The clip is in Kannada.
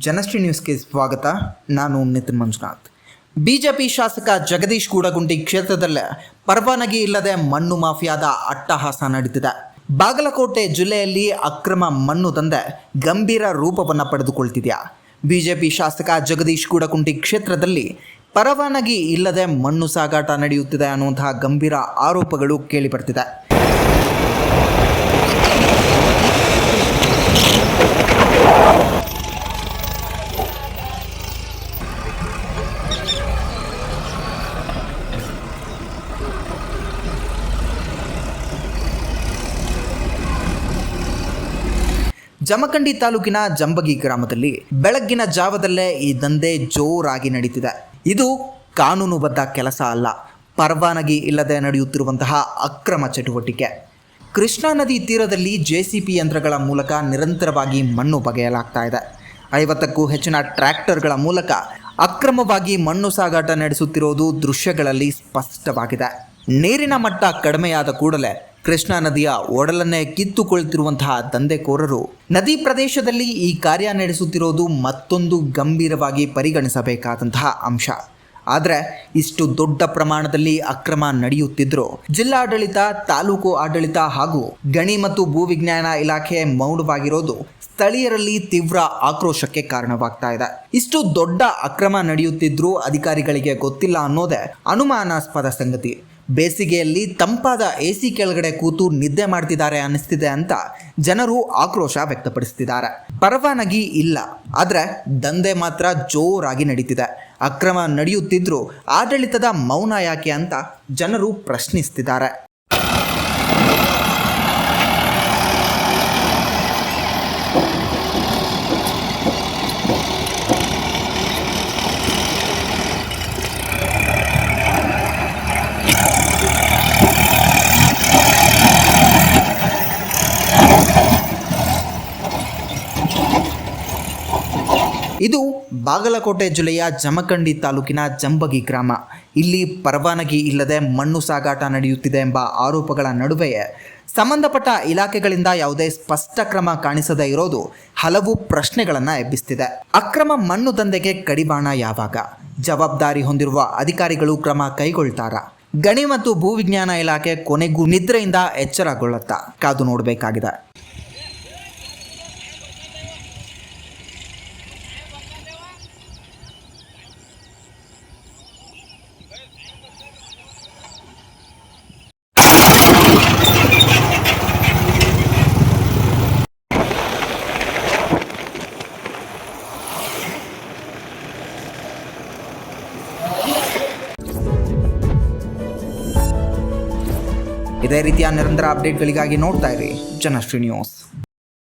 ಜನಶ್ರೀ ನ್ಯೂಸ್ಗೆ ಸ್ವಾಗತ. ನಾನು ನಿತಿನ್ ಮಂಜುನಾಥ್. ಬಿಜೆಪಿ ಶಾಸಕ ಜಗದೀಶ್ ಗೂಡಗುಂಡಿ ಕ್ಷೇತ್ರದಲ್ಲೇ ಪರವಾನಗಿ ಇಲ್ಲದೆ ಮಣ್ಣು ಮಾಫಿಯಾದ ಅಟ್ಟಹಾಸ ನಡೆದಿದೆ. ಬಾಗಲಕೋಟೆ ಜಿಲ್ಲೆಯಲ್ಲಿ ಅಕ್ರಮ ಮಣ್ಣು ದಂಧೆ ಗಂಭೀರ ರೂಪವನ್ನು ಪಡೆದುಕೊಳ್ತಿದೆಯಾ? ಬಿಜೆಪಿ ಶಾಸಕ ಜಗದೀಶ್ ಗೂಡಗುಂಡಿ ಕ್ಷೇತ್ರದಲ್ಲಿ ಪರವಾನಗಿ ಇಲ್ಲದೆ ಮಣ್ಣು ಸಾಗಾಟ ನಡೆಯುತ್ತಿದೆ ಅನ್ನುವಂತಹ ಗಂಭೀರ ಆರೋಪಗಳು ಕೇಳಿಬರ್ತಿದೆ. ಜಮಖಂಡಿ ತಾಲೂಕಿನ ಜಂಬಗಿ ಗ್ರಾಮದಲ್ಲಿ ಬೆಳಗ್ಗಿನ ಜಾವದಲ್ಲೇ ಈ ದಂಧೆ ಜೋರಾಗಿ ನಡೀತಿದೆ. ಇದು ಕಾನೂನುಬದ್ಧ ಕೆಲಸ ಅಲ್ಲ, ಪರವಾನಗಿ ಇಲ್ಲದೆ ನಡೆಯುತ್ತಿರುವಂತಹ ಅಕ್ರಮ ಚಟುವಟಿಕೆ. ಕೃಷ್ಣಾ ನದಿ ತೀರದಲ್ಲಿ ಜೆಸಿಪಿ ಯಂತ್ರಗಳ ಮೂಲಕ ನಿರಂತರವಾಗಿ ಮಣ್ಣು ಬಗೆಯಲಾಗ್ತಾ ಇದೆ. 50ಕ್ಕೂ ಹೆಚ್ಚಿನ ಟ್ರ್ಯಾಕ್ಟರ್ಗಳ ಮೂಲಕ ಅಕ್ರಮವಾಗಿ ಮಣ್ಣು ಸಾಗಾಟ ನಡೆಸುತ್ತಿರುವುದು ದೃಶ್ಯಗಳಲ್ಲಿ ಸ್ಪಷ್ಟವಾಗಿದೆ. ನೀರಿನ ಮಟ್ಟ ಕಡಿಮೆಯಾದ ಕೂಡಲೇ ಕೃಷ್ಣಾ ನದಿಯ ಒಡಲನ್ನೇ ಕಿತ್ತುಕೊಳ್ತಿರುವಂತಹ ದಂಧೆಕೋರರು ನದಿ ಪ್ರದೇಶದಲ್ಲಿ ಈ ಕಾರ್ಯ ನಡೆಸುತ್ತಿರೋದು ಮತ್ತೊಂದು ಗಂಭೀರವಾಗಿ ಪರಿಗಣಿಸಬೇಕಾದಂತಹ ಅಂಶ. ಆದರೆ ಇಷ್ಟು ದೊಡ್ಡ ಪ್ರಮಾಣದಲ್ಲಿ ಅಕ್ರಮ ನಡೆಯುತ್ತಿದ್ದರೂ ಜಿಲ್ಲಾಡಳಿತ, ತಾಲೂಕು ಆಡಳಿತ ಹಾಗೂ ಗಣಿ ಮತ್ತು ಭೂವಿಜ್ಞಾನ ಇಲಾಖೆ ಮೌನವಾಗಿರೋದು ಸ್ಥಳೀಯರಲ್ಲಿ ತೀವ್ರ ಆಕ್ರೋಶಕ್ಕೆ ಕಾರಣವಾಗ್ತಾ ಇದೆ. ಇಷ್ಟು ದೊಡ್ಡ ಅಕ್ರಮ ನಡೆಯುತ್ತಿದ್ರೂ ಅಧಿಕಾರಿಗಳಿಗೆ ಗೊತ್ತಿಲ್ಲ ಅನ್ನೋದೇ ಅನುಮಾನಾಸ್ಪದ ಸಂಗತಿ. ಬೇಸಿಗೆಯಲ್ಲಿ ತಂಪಾದ AC ಕೆಳಗಡೆ ಕೂತು ನಿದ್ದೆ ಮಾಡ್ತಿದ್ದಾರೆ ಅನ್ನಿಸ್ತಿದೆ ಅಂತ ಜನರು ಆಕ್ರೋಶ ವ್ಯಕ್ತಪಡಿಸ್ತಿದ್ದಾರೆ. ಪರವಾನಗಿ ಇಲ್ಲ, ಆದರೆ ದಂಧೆ ಮಾತ್ರ ಜೋರಾಗಿ ನಡೀತಿದೆ. ಅಕ್ರಮ ನಡೆಯುತ್ತಿದ್ರೂ ಆಡಳಿತದ ಮೌನ ಯಾಕೆ ಅಂತ ಜನರು ಪ್ರಶ್ನಿಸ್ತಿದ್ದಾರೆ. ಇದು ಬಾಗಲಕೋಟೆ ಜಿಲ್ಲೆಯ ಜಮಖಂಡಿ ತಾಲೂಕಿನ ಜಂಬಗಿ ಗ್ರಾಮ. ಇಲ್ಲಿ ಪರವಾನಗಿ ಇಲ್ಲದೆ ಮಣ್ಣು ಸಾಗಾಟ ನಡೆಯುತ್ತಿದೆ ಎಂಬ ಆರೋಪಗಳ ನಡುವೆಯೇ ಸಂಬಂಧಪಟ್ಟ ಇಲಾಖೆಗಳಿಂದ ಯಾವುದೇ ಸ್ಪಷ್ಟ ಕ್ರಮ ಕಾಣಿಸದೇ ಇರೋದು ಹಲವು ಪ್ರಶ್ನೆಗಳನ್ನು ಎಬ್ಬಿಸ್ತಿದೆ. ಅಕ್ರಮ ಮಣ್ಣು ದಂಧೆಗೆ ಕಡಿವಾಣ ಯಾವಾಗ? ಜವಾಬ್ದಾರಿ ಹೊಂದಿರುವ ಅಧಿಕಾರಿಗಳು ಕ್ರಮ ಕೈಗೊಳ್ತಾರಾ? ಗಣಿ ಮತ್ತು ಭೂವಿಜ್ಞಾನ ಇಲಾಖೆ ಕೊನೆಗೂ ನಿದ್ರೆಯಿಂದ ಎಚ್ಚರಗೊಳ್ಳುತ್ತಾ? ಕಾದು ನೋಡಬೇಕಾಗಿದೆ. ಇದೇ ರೀತಿಯ ನಿರಂತರ ಅಪ್ಡೇಟ್ಗಳಿಗಾಗಿ ನೋಡ್ತಾ ಇರಿ ಜನಶ್ರೀ ನ್ಯೂಸ್.